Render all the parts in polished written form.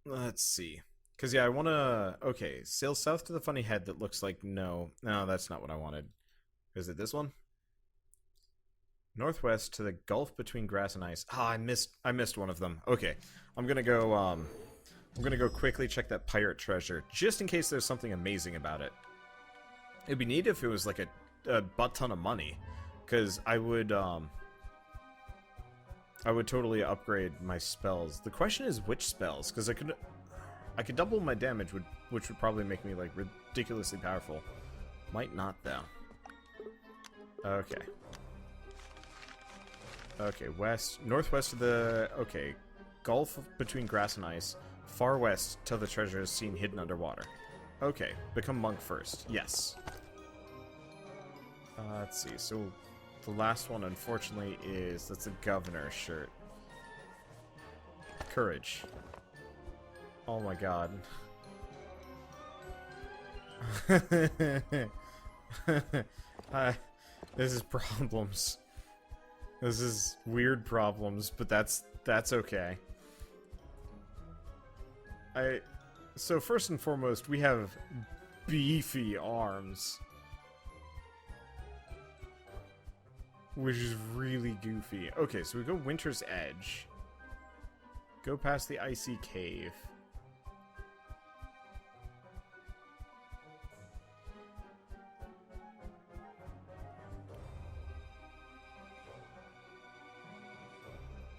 Let's see. Because, yeah, I want to... Okay, sail south to the funny head that looks like no. No, that's not what I wanted. Is it this one? Northwest to the gulf between grass and ice. Ah, I missed one of them. Okay. I'm gonna go, I'm gonna go quickly check that pirate treasure, just in case there's something amazing about it. It'd be neat if it was like a butt ton of money. Because I would totally upgrade my spells. The question is which spells, because I could double my damage, which would probably make me like ridiculously powerful. Might not though. Okay. Okay, northwest of the gulf between grass and ice, far west till the treasure is seen hidden underwater. Okay, become monk first. Yes. Let's see. So the last one, unfortunately, that's a governor shirt. Courage. Oh my god. This is problems. This is weird problems, but that's okay. So first and foremost, we have beefy arms. Which is really goofy. Okay, so we go Winter's Edge. Go past the icy cave.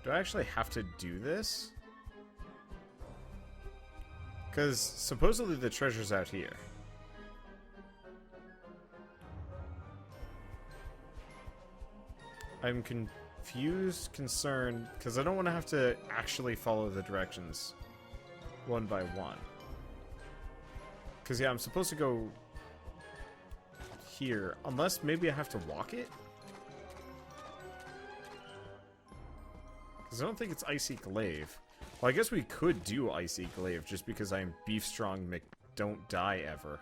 Do I actually have to do this? Because supposedly the treasure's out here. I'm confused, concerned, because I don't want to have to actually follow the directions one by one. Because, yeah, I'm supposed to go here, unless maybe I have to walk it? Because I don't think it's Icy Glaive. Well, I guess we could do Icy Glaive just because I'm Beef Strong Don't Die Ever.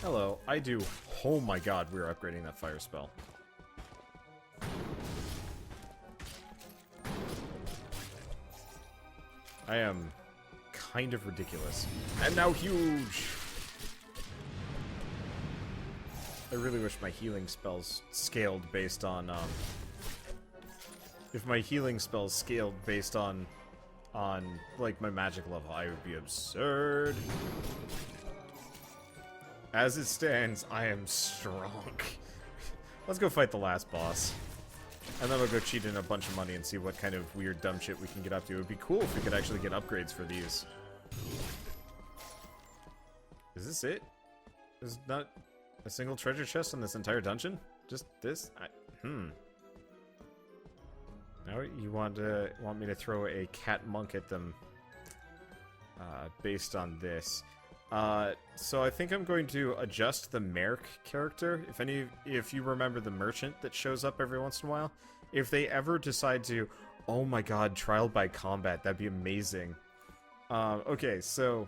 Hello, I do. Oh my god, we're upgrading that fire spell. I am kind of ridiculous. And now huge! I really wish my healing spells scaled based on, if my healing spells scaled based on, like, my magic level, I would be absurd. As it stands, I am strong. Let's go fight the last boss. And then we'll go cheat in a bunch of money and see what kind of weird dumb shit we can get up to. It would be cool if we could actually get upgrades for these. Is this it? There's not a single treasure chest in this entire dungeon? Just this? Now you want me to throw a cat monk at them based on this. So I think I'm going to adjust the Merrick character. If you remember the merchant that shows up every once in a while, if they ever decide to, oh my god, trial by combat, that'd be amazing. Okay, so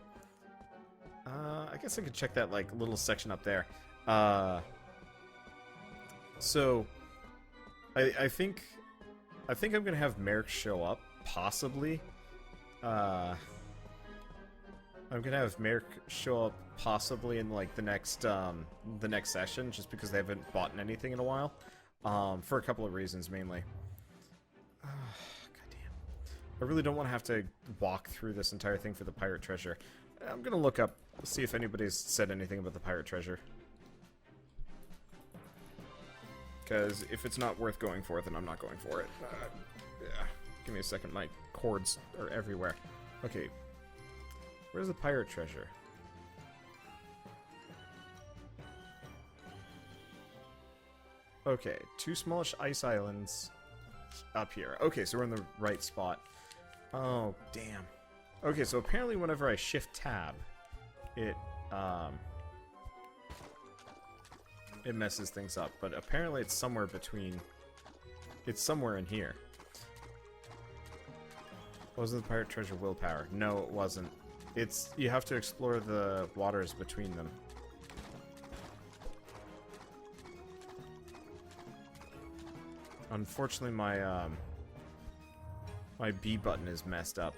I guess I could check that like little section up there. So I think I'm gonna have Merrick show up, possibly. I'm gonna have Merrick show up possibly in like the next session, just because they haven't bought anything in a while, for a couple of reasons mainly. God damn, I really don't want to have to walk through this entire thing for the pirate treasure. I'm gonna look up, see if anybody's said anything about the pirate treasure. Because if it's not worth going for, then I'm not going for it. Yeah, give me a second. My cords are everywhere. Okay. Where's the pirate treasure? Okay, 2 smallish ice islands up here. Okay, so we're in the right spot. Oh, damn. Okay, so apparently whenever I shift tab, it messes things up. But apparently it's somewhere between... It's somewhere in here. Wasn't the pirate treasure willpower? No, it wasn't. You have to explore the waters between them. Unfortunately, My B button is messed up.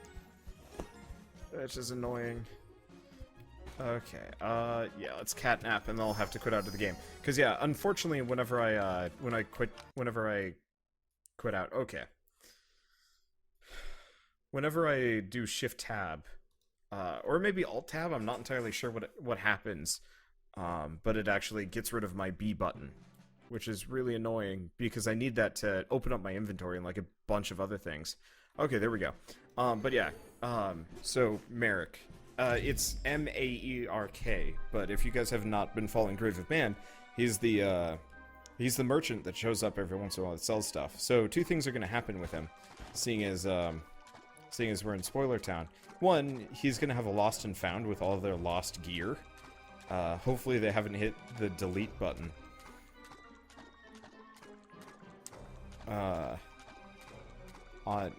That's just annoying. Okay, yeah, let's catnap and then I'll have to quit out of the game. Cause yeah, unfortunately, whenever I quit out, okay. Whenever I do Shift Tab, or maybe Alt Tab, I'm not entirely sure what happens, but it actually gets rid of my B button, which is really annoying because I need that to open up my inventory and like a bunch of other things. Okay, there we go. But yeah, so Merrick. It's M-A-E-R-K, but if you guys have not been following Grave of Man, he's the merchant that shows up every once in a while that sells stuff. So two things are going to happen with him, seeing as we're in Spoiler Town. One, he's going to have a lost and found with all of their lost gear. Hopefully they haven't hit the delete button.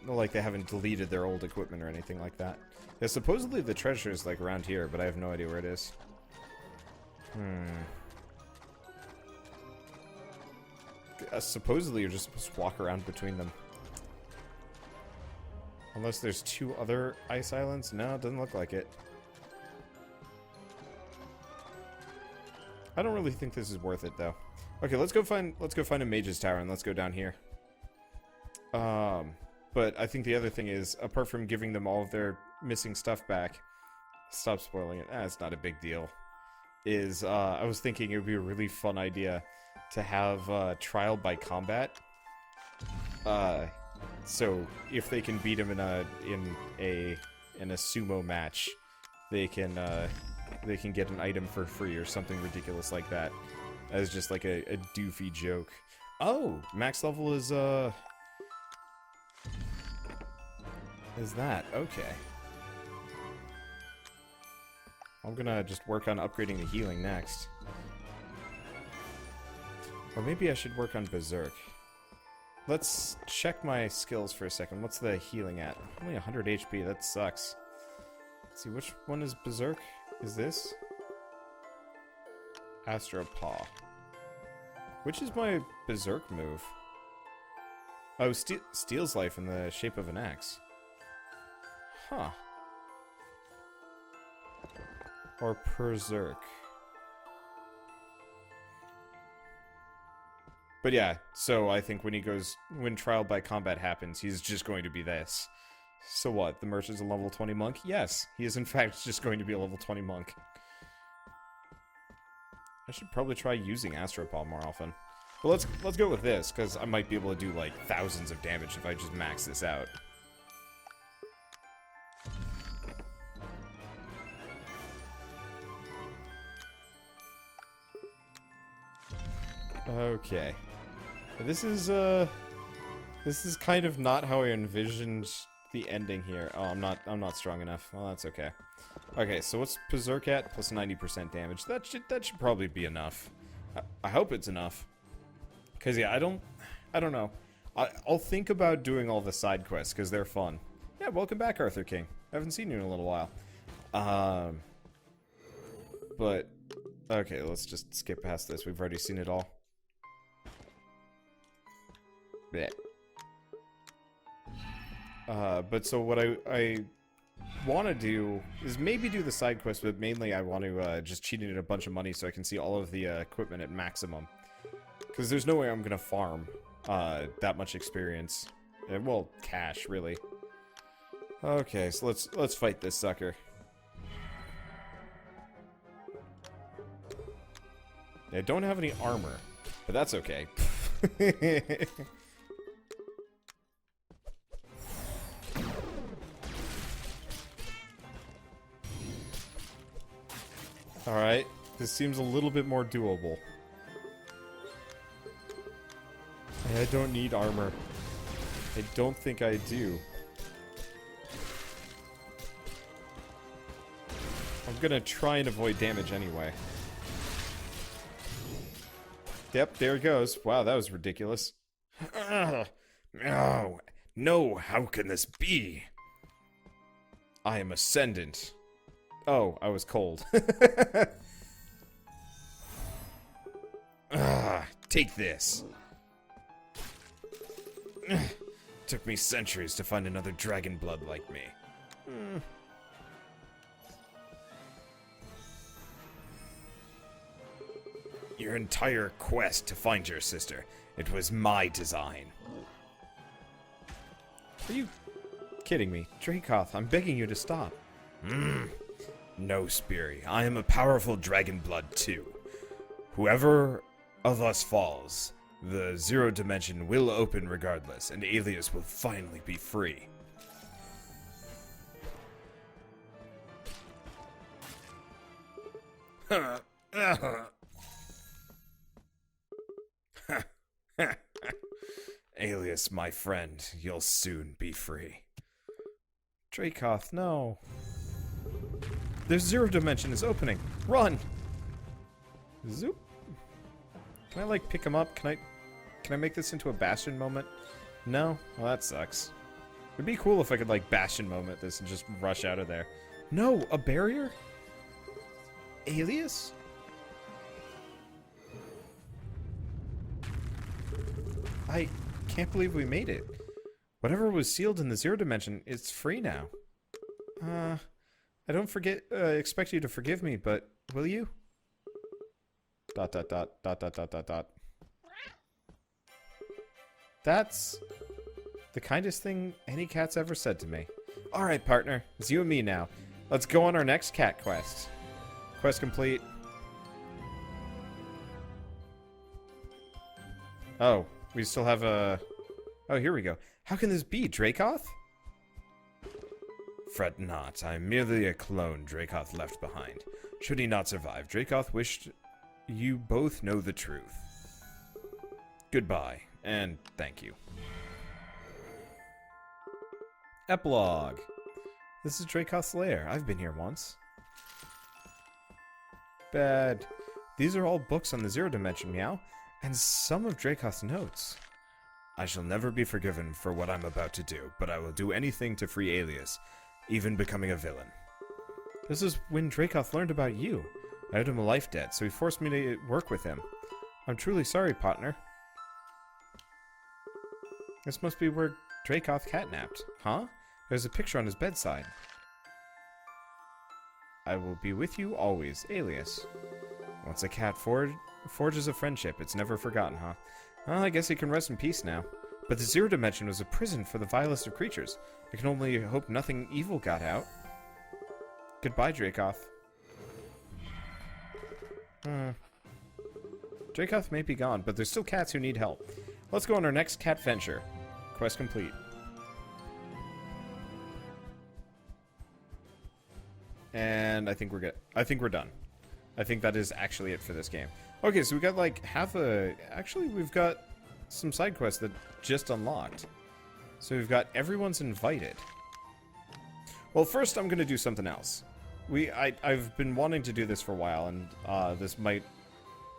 Like they haven't deleted their old equipment or anything like that. Yeah, supposedly the treasure is like around here, but I have no idea where it is. Supposedly you're just supposed to walk around between them. Unless there's two other ice islands? No, it doesn't look like it. I don't really think this is worth it though. Okay, let's go find a mage's tower and let's go down here. But I think the other thing is, apart from giving them all of their missing stuff back, stop spoiling it. It's not a big deal. I was thinking it would be a really fun idea to have trial by combat. So if they can beat him in a sumo match, they can get an item for free or something ridiculous like that, as just like a doofy joke. Oh, max level is that? Okay. I'm gonna just work on upgrading the healing next. Or maybe I should work on Berserk. Let's check my skills for a second. What's the healing at? Only 100 HP, that sucks. Let's see, which one is Berserk? Is this? Astro Paw. Which is my Berserk move? Oh, steals life in the shape of an axe. Huh. Or Berserk. But yeah, so I think when trial by combat happens, he's just going to be this. So what, the merchant's a level 20 monk? Yes, he is in fact just going to be a level 20 monk. I should probably try using Astropod more often. But let's go with this, because I might be able to do like thousands of damage if I just max this out. Okay. This is kind of not how I envisioned the ending here. Oh, I'm not strong enough. Well, that's okay. Okay, so what's Berserk at? Plus 90% damage. That should probably be enough. I hope it's enough. Cause yeah, I don't know. I'll think about doing all the side quests because they're fun. Yeah, welcome back, Arthur King. I haven't seen you in a little while. But okay, let's just skip past this. We've already seen it all. Blech. But so what I want to do is maybe do the side quest, but mainly I want to just cheat in a bunch of money so I can see all of the equipment at maximum. Because there's no way I'm gonna farm that much experience. Well, cash, really. Okay, so let's fight this sucker. I don't have any armor, but that's okay. Alright, this seems a little bit more doable. I don't need armor. I don't think I do. I'm gonna try and avoid damage anyway. Yep, there it goes. Wow, that was ridiculous. No, how can this be? I am ascendant. Oh, I was cold. Take this. Took me centuries to find another dragon blood like me. Your entire quest to find your sister. It was my design. Are you kidding me? Drakoth, I'm begging you to stop. No, Speary. I am a powerful dragon blood too. Whoever of us falls, the zero dimension will open regardless, and Alias will finally be free. Alias, my friend, you'll soon be free. Drakoth, no. The zero dimension is opening. Run! Zoop. Can I, like, pick him up? Can I make this into a Bastion moment? No? Well, that sucks. It'd be cool if I could, like, Bastion moment this and just rush out of there. No! A barrier? Alias? I can't believe we made it. Whatever was sealed in the zero dimension, it's free now. I don't expect you to forgive me, but will you? ... That's the kindest thing any cat's ever said to me. Alright, partner. It's you and me now. Let's go on our next cat quest. Quest complete. Oh, we still have a... Oh, here we go. How can this be, Drakoth? Fret not. I am merely a clone Drakoth left behind. Should he not survive, Drakoth wished you both know the truth. Goodbye, and thank you. Epilogue. This is Drakoth's lair. I've been here once. Bad. These are all books on the zero dimension, meow, and some of Drakoth's notes. I shall never be forgiven for what I'm about to do, but I will do anything to free Alias, even becoming a villain. This is when Drakoth learned about you. I owed him a life debt, so he forced me to work with him. I'm truly sorry, partner. This must be where Drakoth catnapped. Huh? There's a picture on his bedside. I will be with you always, Alias. Once a cat forges a friendship, it's never forgotten, huh? Well, I guess he can rest in peace now. But the zero dimension was a prison for the vilest of creatures. I can only hope nothing evil got out. Goodbye, Drakoth. Drakoth may be gone, but there's still cats who need help. Let's go on our next cat venture. Quest complete. And I think we're good. I think we're done. I think that is actually it for this game. Okay, so we got like half a... Actually, we've got some side quests that just unlocked. So we've got everyone's invited. Well, first I'm going to do something else. I've been wanting to do this for a while, and this might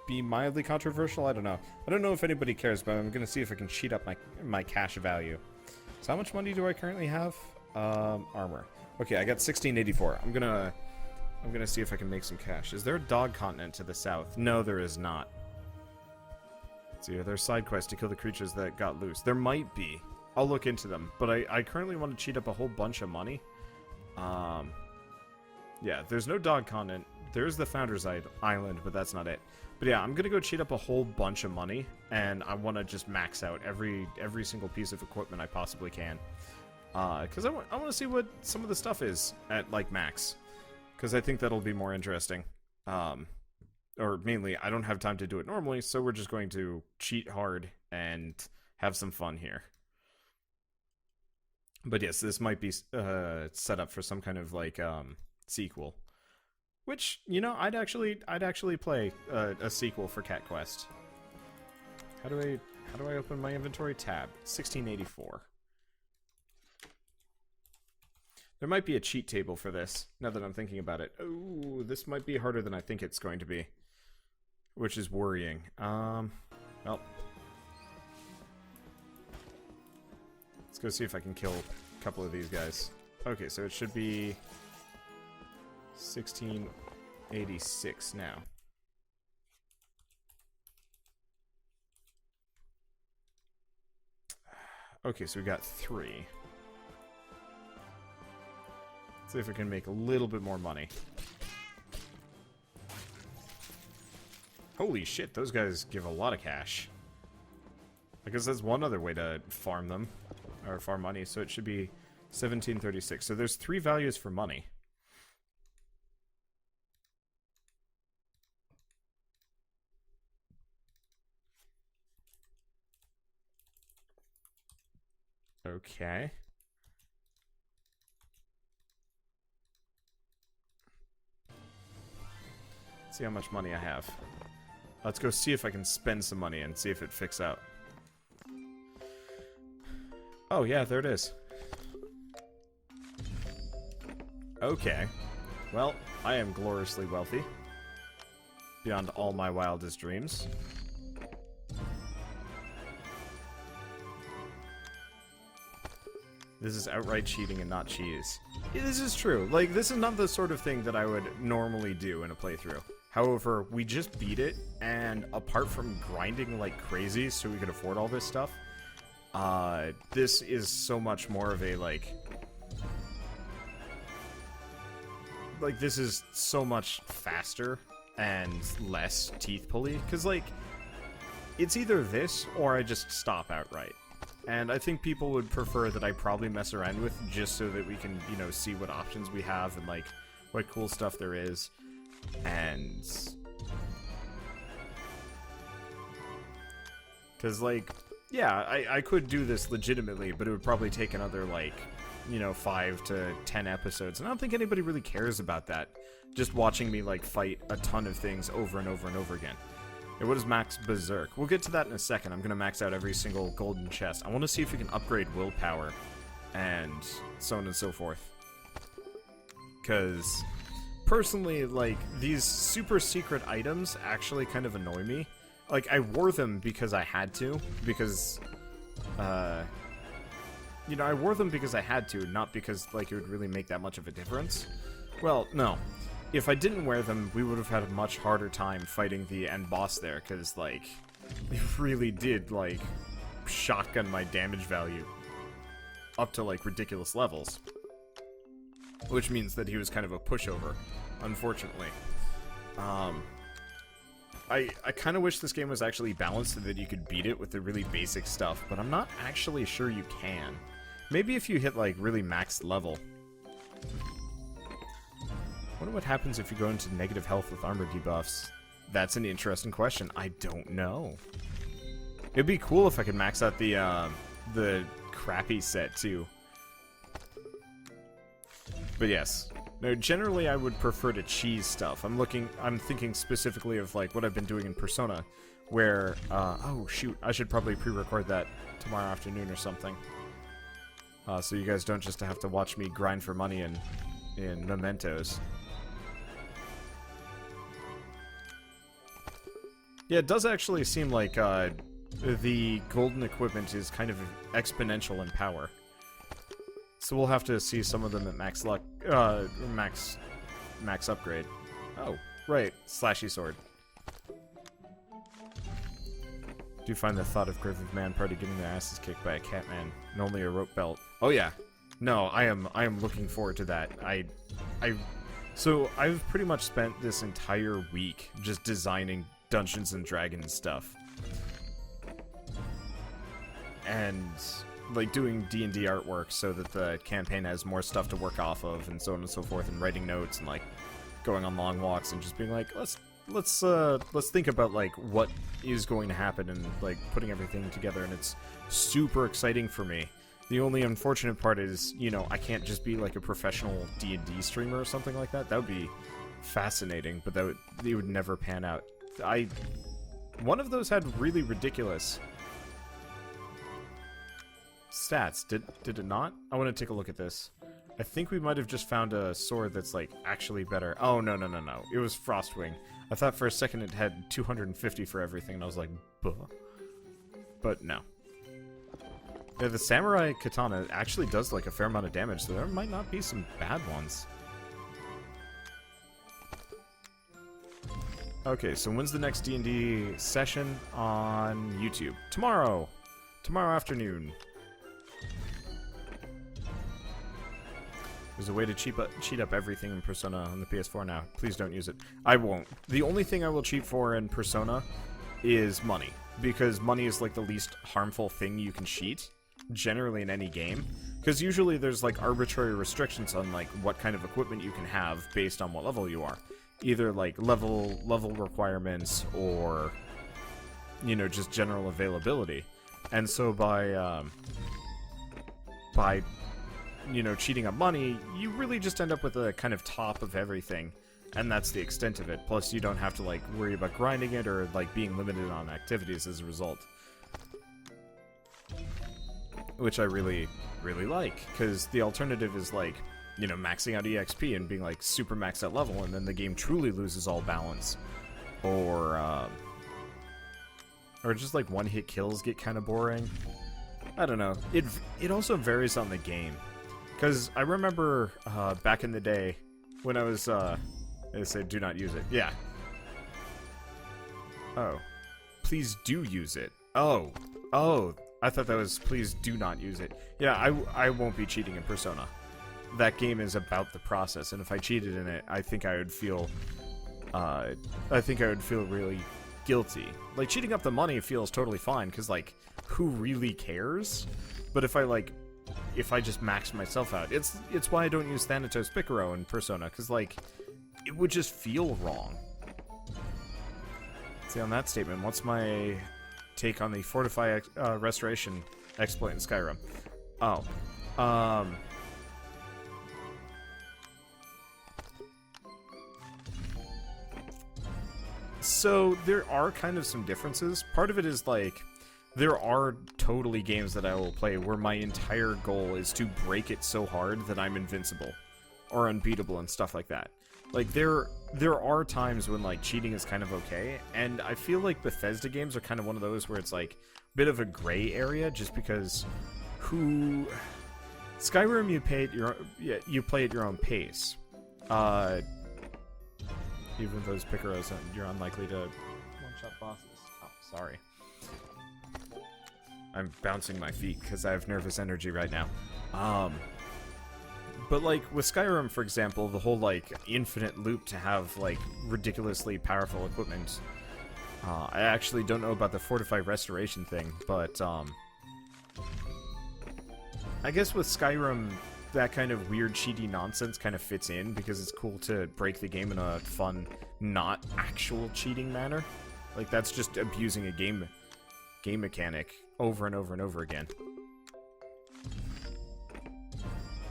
be mildly controversial. I don't know. I don't know if anybody cares, but I'm going to see if I can cheat up my cash value. So how much money do I currently have? Armor. Okay, I got 1684. I'm gonna see if I can make some cash. Is there a dog continent to the south? No, there is not. Let's see, are there side quests to kill the creatures that got loose? There might be. I'll look into them. But I currently want to cheat up a whole bunch of money. Yeah, there's no dog continent. There's the Founder's Island, but that's not it. But yeah, I'm gonna go cheat up a whole bunch of money, and I want to just max out every single piece of equipment I possibly can. Because I want to see what some of the stuff is at, like, max. Because I think that'll be more interesting. Or mainly, I don't have time to do it normally, so we're just going to cheat hard and have some fun here. But yes, this might be set up for some kind of, like, sequel. Which, you know, I'd actually play a sequel for Cat Quest. How do I open my inventory? Tab. 1684. There might be a cheat table for this, now that I'm thinking about it. Ooh, this might be harder than I think it's going to be. Which is worrying. Well. Let's go see if I can kill a couple of these guys. Okay, so it should be 1686 now. Okay, so we got 3. See if we can make a little bit more money. Holy shit, those guys give a lot of cash. I guess that's one other way to farm them. Or farm money, so it should be 1736. So there's 3 values for money. Okay. Let's see how much money I have. Let's go see if I can spend some money and see if it fixes out. Oh, yeah, there it is. Okay. Well, I am gloriously wealthy. Beyond all my wildest dreams. This is outright cheating and not cheese. Yeah, this is true. Like, this is not the sort of thing that I would normally do in a playthrough. However, we just beat it, and apart from grinding like crazy so we could afford all this stuff, this is so much more of a, like, this is so much faster and less teeth pulley, because, like, it's either this or I just stop outright. And I think people would prefer that I probably mess around with just so that we can, you know, see what options we have and, like, what cool stuff there is. And... because, like, yeah, I could do this legitimately, but it would probably take another, like, you know, 5 to 10 episodes. And I don't think anybody really cares about that. Just watching me, like, fight a ton of things over and over and over again. And what is max berserk? We'll get to that in a second. I'm going to max out every single golden chest. I want to see if we can upgrade willpower and so on and so forth. Because, personally, like, these super secret items actually kind of annoy me. Like, I wore them because I had to, because, you know, I wore them because I had to, not because, like, it would really make that much of a difference. Well, no. If I didn't wear them, we would have had a much harder time fighting the end boss there, because, like, it really did, like, shotgun my damage value up to, like, ridiculous levels. Which means that he was kind of a pushover, unfortunately. I kind of wish this game was actually balanced so that you could beat it with the really basic stuff, but I'm not actually sure you can. Maybe if you hit, like, really maxed level. I wonder what happens if you go into negative health with armor debuffs. That's an interesting question. I don't know. It'd be cool if I could max out the crappy set, too. But yes. No, generally I would prefer to cheese stuff. I'm thinking specifically of, like, what I've been doing in Persona, where, oh shoot, I should probably pre-record that tomorrow afternoon or something. So you guys don't just have to watch me grind for money in mementos. Yeah, it does actually seem like, the golden equipment is kind of exponential in power. So we'll have to see some of them at max luck, max upgrade. Oh, right, slashy sword. Do find the thought of Grave of Man Party getting their asses kicked by a catman and only a rope belt. Oh yeah, no, I am looking forward to that. So I've pretty much spent this entire week just designing Dungeons and Dragons stuff. And, like, doing D&D artwork so that the campaign has more stuff to work off of, and so on and so forth, and writing notes, and, like, going on long walks, and just being like, let's think about, like, what is going to happen, and, like, putting everything together, and it's super exciting for me. The only unfortunate part is, you know, I can't just be, like, a professional D&D streamer or something like that. That would be fascinating, but it would never pan out. One of those had really ridiculous stats. Did it not? I want to take a look at this. I think we might have just found a sword that's, like, actually better. Oh, no. It was Frostwing. I thought for a second it had 250 for everything, and I was like, buh. But no. Yeah, the Samurai Katana actually does, like, a fair amount of damage, so there might not be some bad ones. Okay, so when's the next D&D session on YouTube? Tomorrow! Tomorrow afternoon. There's a way to cheat up everything in Persona on the PS4 now. Please don't use it. I won't. The only thing I will cheat for in Persona is money. Because money is like the least harmful thing you can cheat, generally in any game. Because usually there's like arbitrary restrictions on like what kind of equipment you can have based on what level you are. Either like level requirements or, you know, just general availability. And so by you know, cheating up money, you really just end up with a kind of top of everything, and that's the extent of it. Plus, you don't have to, like, worry about grinding it or, like, being limited on activities as a result. Which I really, really like, because the alternative is, like, you know, maxing out EXP and being, like, super maxed out level, and then the game truly loses all balance. Or just, like, one-hit kills get kind of boring. I don't know. It also varies on the game. Because I remember back in the day when I was, they said do not use it. Yeah. Oh. Please do use it. Oh. Oh. I thought that was please do not use it. Yeah, I won't be cheating in Persona. That game is about the process, and if I cheated in it, I think I would feel really guilty. Like, cheating up the money feels totally fine, because, like, who really cares? But if I just max myself out, it's why I don't use Thanatos Picaro in Persona, because, like, it would just feel wrong. See, on that statement, what's my take on the Fortify Restoration exploit in Skyrim? Oh. So, there are kind of some differences. Part of it is, like, there are totally games that I will play where my entire goal is to break it so hard that I'm invincible or unbeatable and stuff like that. Like, there are times when, like, cheating is kind of okay, and I feel like Bethesda games are kind of one of those where it's, like, a bit of a gray area, just because Skyrim, you play at your own pace. Even with those Picaros, you're unlikely to one-shot bosses. Oh, sorry. I'm bouncing my feet because I have nervous energy right now. But, like, with Skyrim, for example, the whole, like, infinite loop to have, like, ridiculously powerful equipment. I actually don't know about the Fortify Restoration thing, but, I guess with Skyrim, that kind of weird, cheaty nonsense kind of fits in, because it's cool to break the game in a fun, not actual cheating manner. Like, that's just abusing a game mechanic over and over and over again.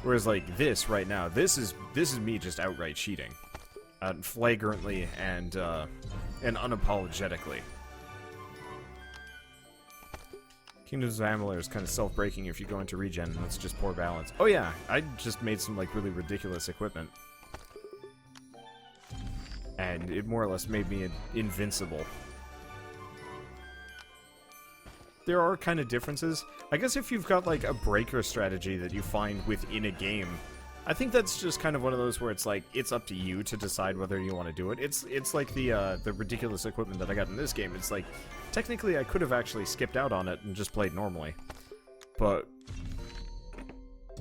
Whereas, like, this right now, this is me just outright cheating, flagrantly and unapologetically. Kingdoms of Amalur is kind of self-breaking if you go into regen, and that's just poor balance. Oh yeah, I just made some, like, really ridiculous equipment, and it more or less made me invincible. There are kind of differences. I guess if you've got, like, a breaker strategy that you find within a game, I think that's just kind of one of those where it's like, it's up to you to decide whether you want to do it. It's like the ridiculous equipment that I got in this game. It's like, technically I could have actually skipped out on it and just played normally. But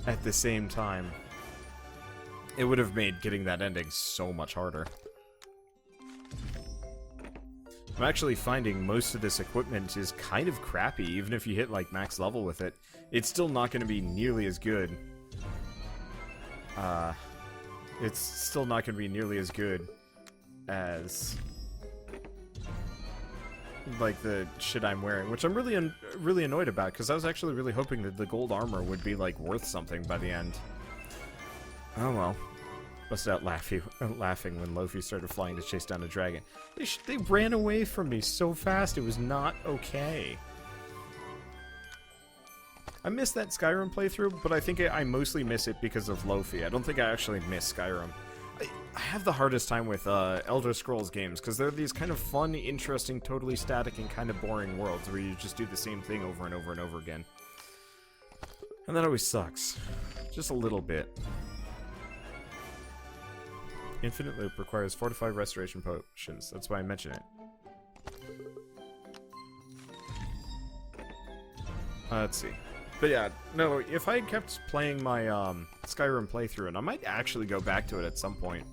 at the same time, it would have made getting that ending so much harder. I'm actually finding most of this equipment is kind of crappy. Even if you hit, like, max level with it, it's still not going to be nearly as good. It's still not going to be nearly as good as, like, the shit I'm wearing, which I'm really annoyed about, because I was actually really hoping that the gold armor would be, like, worth something by the end. Oh well. Busted out laughing when Lofi started flying to chase down a dragon. They ran away from me so fast, it was not okay. I missed that Skyrim playthrough, but I think I mostly miss it because of Lofi. I don't think I actually miss Skyrim. I have the hardest time with Elder Scrolls games, because they're these kind of fun, interesting, totally static, and kind of boring worlds where you just do the same thing over and over and over again. And that always sucks. Just a little bit. Infinite Loop requires fortified restoration potions. That's why I mention it. Let's see. But yeah, no, if I had kept playing my Skyrim playthrough, and I might actually go back to it at some point.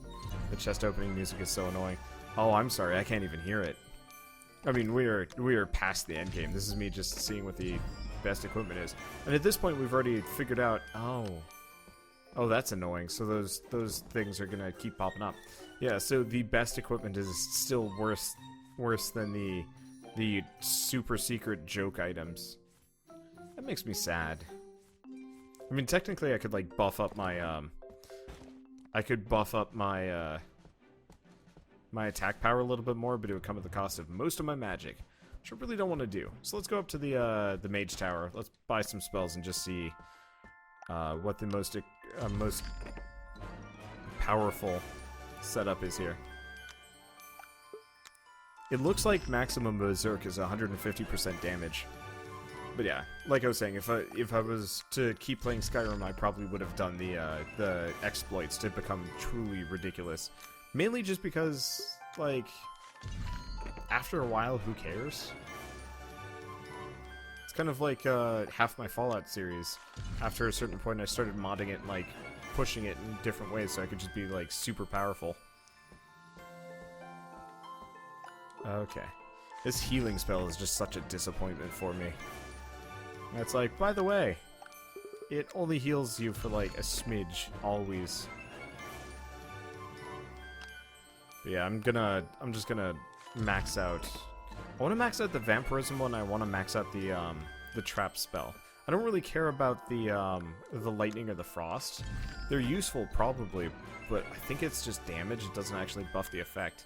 The chest opening music is so annoying. Oh, I'm sorry, I can't even hear it. I mean, we are past the end game. This is me just seeing what the best equipment is. And at this point, we've already figured out, oh, that's annoying. So those things are gonna keep popping up. Yeah, so the best equipment is still worse than the super secret joke items. That makes me sad. I mean, technically, I could like buff up my my attack power a little bit more, but it would come at the cost of most of my magic, which I really don't want to do. So let's go up to the mage tower. Let's buy some spells and just see what the most powerful setup is here. It looks like maximum berserk is 150% damage. But yeah, like I was saying, if I was to keep playing Skyrim, I probably would have done the exploits to become truly ridiculous. Mainly just because, like, after a while, who cares? It's kind of like half my Fallout series. After a certain point, I started modding it and, like, pushing it in different ways so I could just be, like, super powerful. Okay. This healing spell is just such a disappointment for me. And it's like, by the way, it only heals you for, like, a smidge, always. But yeah, I'm just gonna max out. I want to max out the vampirism one. I want to max out the trap spell. I don't really care about the lightning or the frost. They're useful probably, but I think it's just damage. It doesn't actually buff the effect.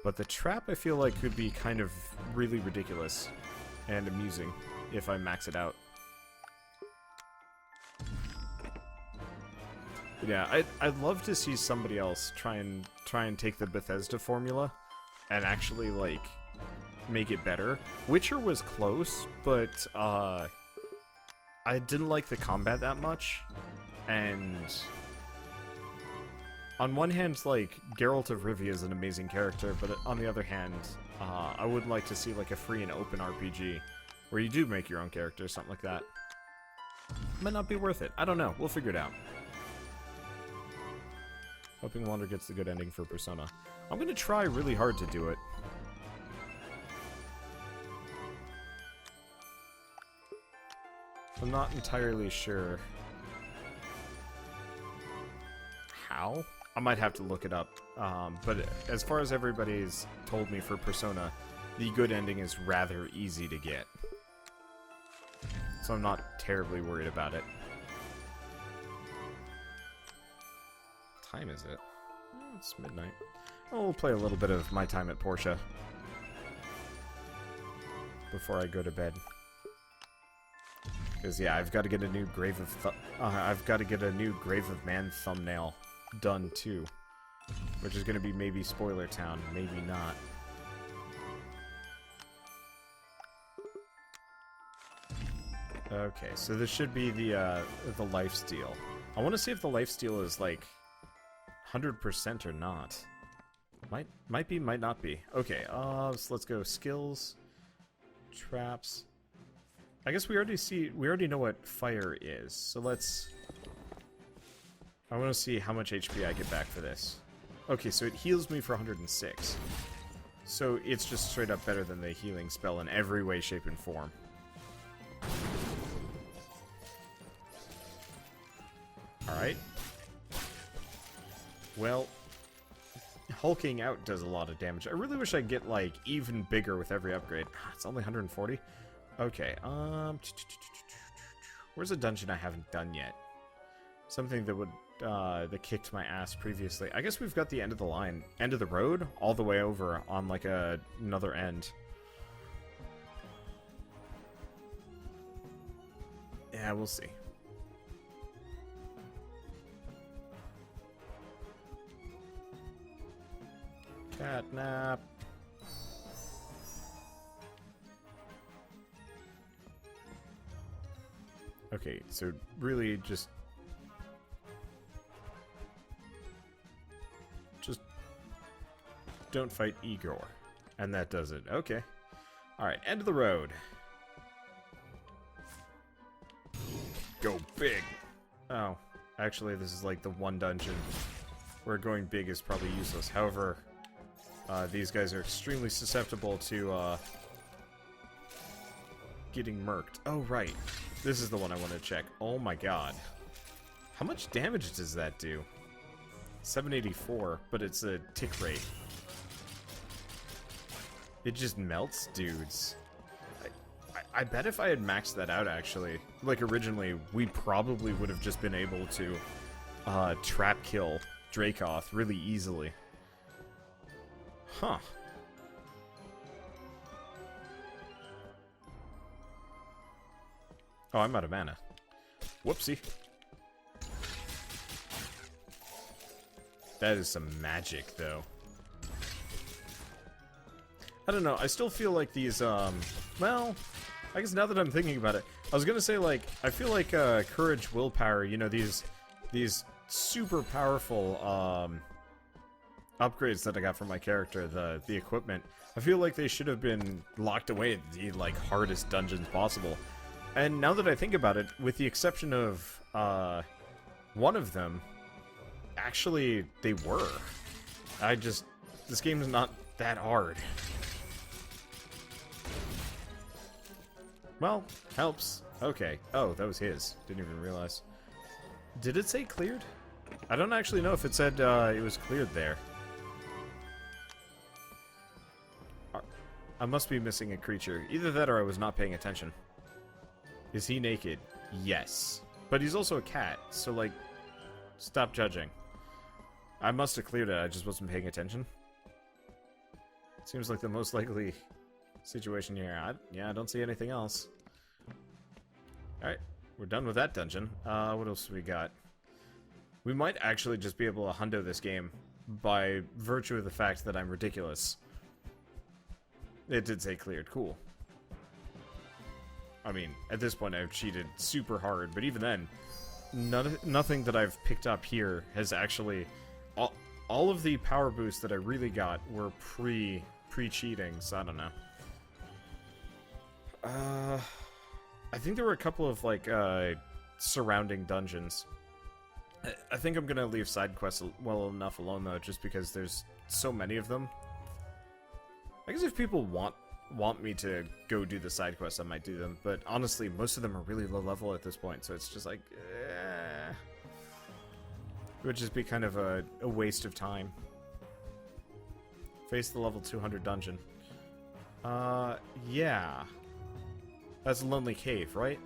But the trap I feel like could be kind of really ridiculous and amusing if I max it out. But yeah, I'd love to see somebody else try and take the Bethesda formula and actually like make it better. Witcher was close, but I didn't like the combat that much, and on one hand, like, Geralt of Rivia is an amazing character, but on the other hand, I would like to see like a free and open RPG where you do make your own character, something like that. Might not be worth it. I don't know. We'll figure it out. Hoping Wander gets the good ending for Persona. I'm gonna try really hard to do it. I'm not entirely sure how. I might have to look it up. But as far as everybody's told me for Persona, the good ending is rather easy to get. So I'm not terribly worried about it. What time is it? Oh, it's midnight. Oh, we'll play a little bit of My Time at Portia before I go to bed. Because yeah, I've got to get a new Grave of Man thumbnail done too, which is going to be maybe Spoiler Town, maybe not. Okay, so this should be the lifesteal. I want to see if the lifesteal is like 100% or not. Might be, might not be. Okay, so let's go skills, traps. I guess we already know what fire is. So I want to see how much HP I get back for this. Okay, so it heals me for 106. So it's just straight up better than the healing spell in every way, shape, and form. Alright. Well, hulking out does a lot of damage. I really wish I'd get, like, even bigger with every upgrade. It's only 140? Okay, where's a dungeon I haven't done yet? Something that would, that kicked my ass previously. I guess we've got the end of the line. End of the road? All the way over on, like, another end. Yeah, we'll see. Catnapped. Okay, so really just don't fight Igor. And that does it. Okay. Alright, end of the road. Go big. Oh, actually, this is like the one dungeon where going big is probably useless. However, these guys are extremely susceptible to getting murked. Oh, right. This is the one I want to check. Oh my god. How much damage does that do? 784, but it's a tick rate. It just melts dudes. I bet if I had maxed that out, actually, like originally, we probably would have just been able to trap kill Drakoth really easily. Huh. Oh, I'm out of mana. Whoopsie. That is some magic, though. I don't know, I still feel like these, well, I guess now that I'm thinking about it, I was gonna say, like, I feel like, courage, willpower, you know, these super powerful, upgrades that I got from my character, the equipment, I feel like they should have been locked away at the, like, hardest dungeons possible. And now that I think about it, with the exception of, one of them, actually, they were. This game is not that hard. Well, helps. Okay. Oh, that was his. Didn't even realize. Did it say cleared? I don't actually know if it said it was cleared there. I must be missing a creature. Either that or I was not paying attention. Is he naked? Yes. But he's also a cat, so, like, stop judging. I must have cleared it, I just wasn't paying attention. Seems like the most likely situation here. Yeah, I don't see anything else. Alright, we're done with that dungeon. What else we got? We might actually just be able to hundo this game by virtue of the fact that I'm ridiculous. It did say cleared. Cool. I mean, at this point I've cheated super hard, but even then, nothing that I've picked up here has actually... All of the power boosts that I really got were pre-cheating, so I don't know. I think there were a couple of, like, surrounding dungeons. I think I'm gonna leave side quests well enough alone, though, just because there's so many of them. I guess if people want me to go do the side quests, I might do them, but honestly, most of them are really low level at this point, so it's just like, it would just be kind of a waste of time. Face the level 200 dungeon. Yeah. That's a lonely cave, right?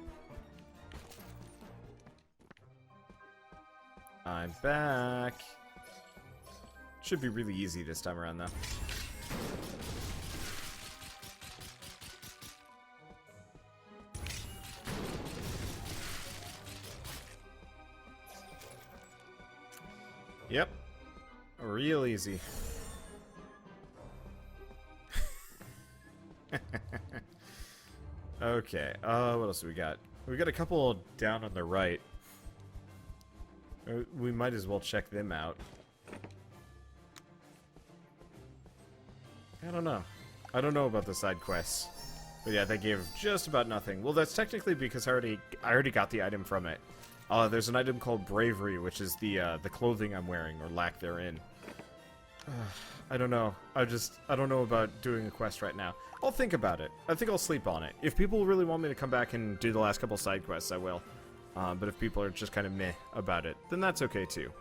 I'm back. Should be really easy this time around, though. Yep. Real easy. Okay, what else do we got? We got a couple down on the right. We might as well check them out. I don't know. I don't know about the side quests. But yeah, they gave just about nothing. Well, that's technically because I already got the item from it. There's an item called Bravery, which is the clothing I'm wearing, or lack therein. I don't know. I don't know about doing a quest right now. I'll think about it. I think I'll sleep on it. If people really want me to come back and do the last couple side quests, I will. But if people are just kind of meh about it, then that's okay too.